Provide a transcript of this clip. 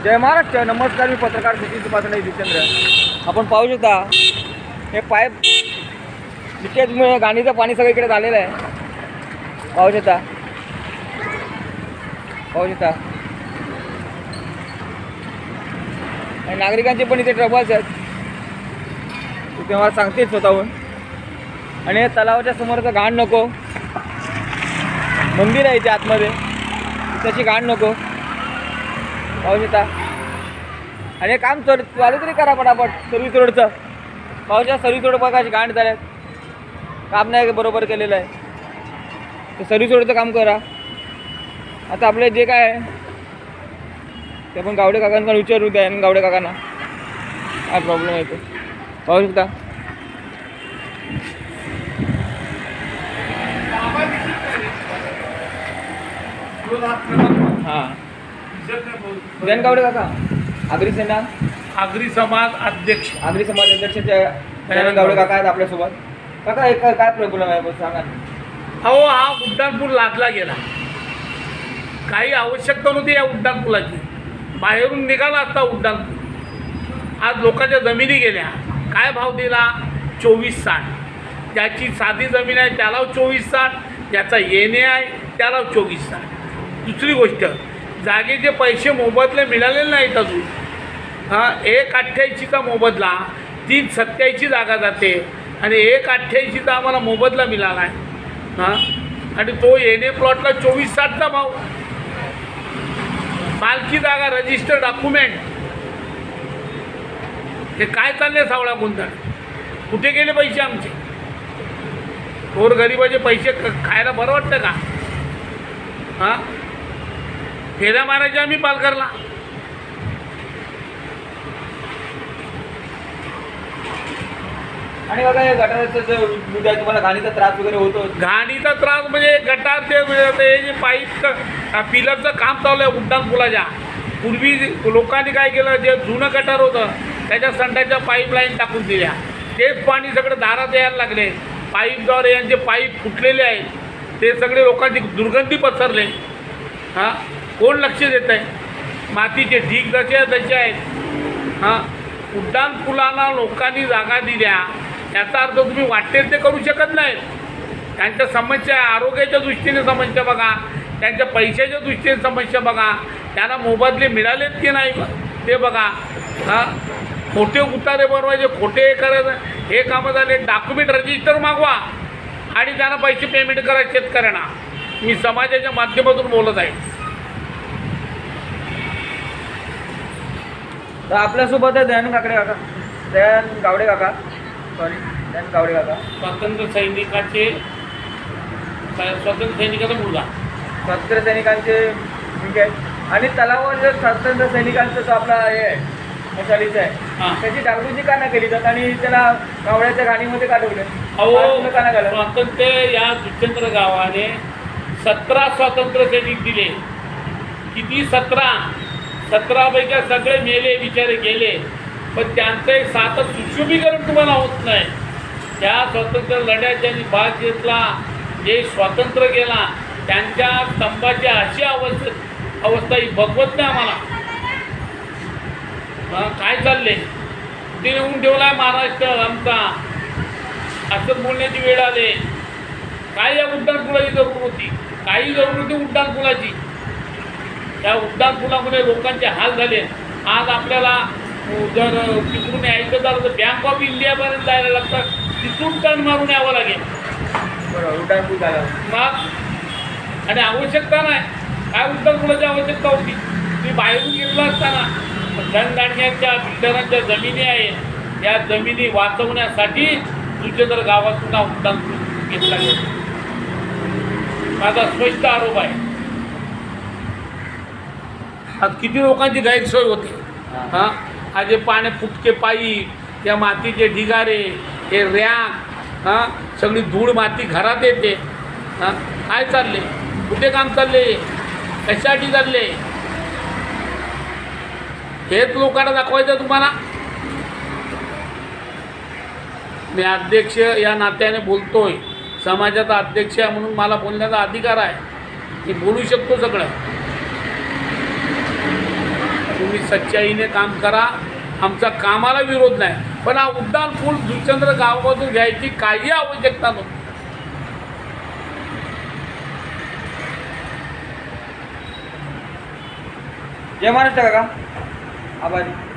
जय महाराष्ट्र. नमस्कार, मी पत्रकार सचिन पासणे जितेंद्र. आपण पाहू शकता हे पाईप लिकेजमुळे गाणीचं पाणी सगळीकडे झालेलं आहे. पाहू शकता आणि नागरिकांचे पण इथे ट्रबल्स आहेत, ते मला सांगते स्वतःहून. आणि तलावाच्या समोरचं घाण नको, मंदिर आहे इथे आतमध्ये, त्याची घाण नको. पाहू शकता. आणि काम चालू तरी करा पटापट सर्व्हिस रोडचं. पाहू शकता सर्व्हिस रोड बघा घाण झाल्यात, काम नाही बरोबर केलेलं आहे. तर सर्व्हिस रोडचं काम करा. आता आपले जे काय आहे ते पण गावडे काकांना विचारू द्या. आणि गावडे काकांना काय प्रॉब्लेम आहे ते पाहू शकता. हां जैन गावडे काका, आगरी सेना आगरी समाज अध्यक्ष जैन गावडे काका आहेत आपल्यासोबत. काका एक काय प्रॉब्लेम आहे सांगा. अहो, हा उड्डाणपूल लादला गेला. काही आवश्यकता नव्हती या उड्डाणपुलाची. बाहेरून निघाला असता उड्डाणपूल. आज लोकांच्या जमिनी गेल्या. काय भाव दिला? 2460. ज्याची साधी जमीन आहे त्याला 2460, ज्याचा येणे आहे त्याला 2460. दुसरी गोष्ट, जागेचे पैसे मोबदले मिळालेले नाहीत अजून. हां, 1.88चा मोबदला 3.87ची जागा जाते आणि 1.88चा आम्हाला मोबदला मिळाला आहे. हां, आणि तो येणे प्लॉटला 2460चा भाव. मालकी जागा, रजिस्टर डॉक्युमेंट. हे काय चालले सावळा गोंधळ? कुठे गेले पैसे आमचे? गोरगरिबाचे पैसे खायला बरं वाटतं का? हां, फेऱ्या मारायच्या आम्ही पालघरला. आणि बघा हे गटाराचं जे मुद्दा तुम्हाला घाणीचा त्रास वगैरे होतो. घाणीचा त्रास म्हणजे गटार ते हे जे पाईपचं पिलरचं काम चालू आहे उड्डाणपुलाच्या. पूर्वी लोकांनी काय केलं, जे जुनं गटार होतं त्याच्या संडाच्या पाईपलाईन टाकून दिल्या. तेच पाणी सगळं दारात यायला लागले. पाईपद्वारे यांचे पाईप फुटलेले आहेत. ते सगळे लोकांची दुर्गंधी पसरले. हां, कोण लक्ष देत आहे? मातीचे ढीग जसे तसे आहेत. हां, उड्डाणपुलाला लोकांनी जागा दिल्या याचा अर्थ तुम्ही वाटेल ते करू शकत नाहीत. त्यांच्या समस्या, आरोग्याच्या दृष्टीने समस्या बघा, त्यांच्या पैशाच्या दृष्टीने समस्या बघा, त्यांना मोबदले मिळालेत की नाही ते बघा. हां, खोटे उतारे बनवायचे, खोटे हे करायचं, हे कामं झाले. डॉक्युमेंट रजिस्टर मागवा आणि त्यांना पैसे पेमेंट करा शेतकऱ्यांना. मी समाजाच्या माध्यमातून बोलत आहे. तर आपल्यासोबत आहे दयानंद गावडे काका. स्वातंत्र्य स्वातंत्र्य सैनिकाचा मुलगा. स्वातंत्र्य सैनिकांचे मुलगे आहेत. आणि तलावावर जर स्वातंत्र्य सैनिकांचा जो आपला हे आहे मशालीचा आहे, त्याची डागडुजी का नाही केली जात आणि त्याला गावड्याच्या गाणीमध्ये का ठेवले? अहो, स्वातंत्र्य या जितेंद्र गावाने 17 स्वातंत्र्य सैनिक दिले. किती? 17पैकी सगळे मेले, बिचारे गेले. पण त्यांचं एक साधं सुशोभीकरण तुम्हाला होत नाही. त्या स्वातंत्र्य लढ्यात ज्यांनी भाग घेतला, जे स्वातंत्र्य केला, त्यांच्या स्तंभाची अशी अवस्था ही बघवत नाही आम्हाला. काय चालले? ते येऊन ठेवला आहे महाराष्ट्र आमचा. असं बोलण्याची वेळ आले. काय या उड्डाणपुलाची जरूर होती? काही जरूर होती उड्डाणपुलाची. त्या उड्डाणपुलामुळे लोकांचे हाल झाले. आज आपल्याला जर तिकडून यायचं झालं तर बँक ऑफ इंडियापर्यंत जायला लागतं. तिथून टर्न मारून यावं लागेल. उड्डाणपूल झाला मग. आणि आवश्यकता नाही. काय उड्डाणपुलाची आवश्यकता होती? तुम्ही बाहेरून घेतला असताना. धनधान्याच्या बिल्डरांच्या जमिनी आहेत, या जमिनी वाचवण्यासाठी तुझ्या गावातून उड्डाणपूल घेतला गेला. माझा स्पष्ट आरोप आहे. आज किती लोकांची गैरसोय होते. हां, हा जे पाणी फुटके पाईप, या मातीचे ढिगारे, हे रॅक, हां, सगळी धूळ माती घरात येते. हां, काय चालले? कुठे काम चालले? कशासाठी चालले? हेच लोकांना दाखवायचं तुम्हाला. मी अध्यक्ष या नात्याने बोलतोय. समाजाचा अध्यक्ष आहे म्हणून मला बोलण्याचा अधिकार आहे. मी बोलू शकतो सगळं. तुम्ही सच्चाईने काम करा, आमचा कामाला विरोध नाही, पण हा उड्डाण पूल जुचंद्र गावामधून घ्यायची काही आवश्यकता नव्हती. जय महाराष्ट्र काका, आभारी.